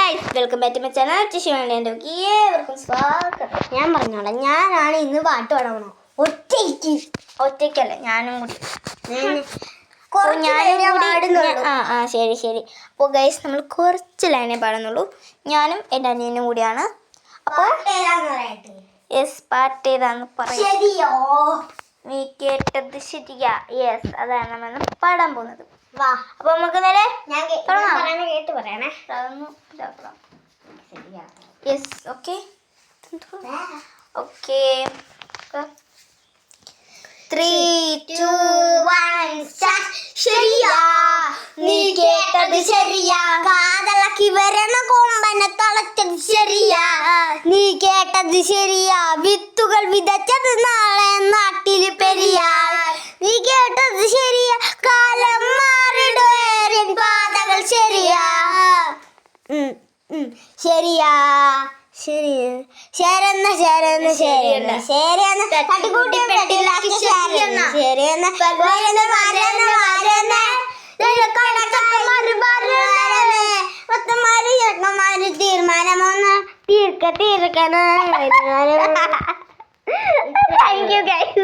Guys welcome back to my channel ടിഷ്യൂവിൻ്റെ ഏവർക്കും സ്വാഗതം. ഞാൻ പറഞ്ഞോളാം, ഞാനാണ് ഇന്ന് പാട്ട് പാടണോ ഒറ്റയ്ക്കല്ല ഞാനും കൂടി ശരി ശരി. അപ്പോൾ ഗൈസ് നമ്മൾ കുറച്ച് ലൈനേ പാടുന്നുള്ളൂ. ഞാനും എൻ്റെ അനിയനും കൂടിയാണ്. അപ്പോൾ പാട്ട് ഏതാന്ന് പറയാം. നീ കേട്ടത് ശരിയാ. യെസ്, അതാണ് നമ്മൾ പാടാൻ പോകുന്നത്. അപ്പൊ നമുക്ക് നേരെ കേട്ട് പറയണേ. Yes, okay okay. 3, 2, 1 സ്റ്റാർട്ട്. ശരിയാ, നീ കേട്ടത് ശരിയാ. കാതളക്കി വരണ കൊമ്പനെ തളച്ചത് ശരിയാ. നീ കേട്ടത് ശരിയാ. വിത്തുകൾ വിതച്ചത് നാളെ നാട്ടില് പെരിയാർ. നീ കേട്ടത് ശരിയാ. കാലം മാറിടുവേറിൻ പാതകൾ ശരിയാ. ശരിയാ ശരി ശരന്ന ശരന്ന ശരിയെന്ന ശരിയെന്ന തട്ടിക്കൂട്ടി പെട്ടിലാക്കി ശരിയെന്ന ശരിയെന്ന വരുന്ന മരന്ന മരന്ന ൊത്തമാര് തീരുമാനമൊന്ന് തീർക്കണം. Thank you guys.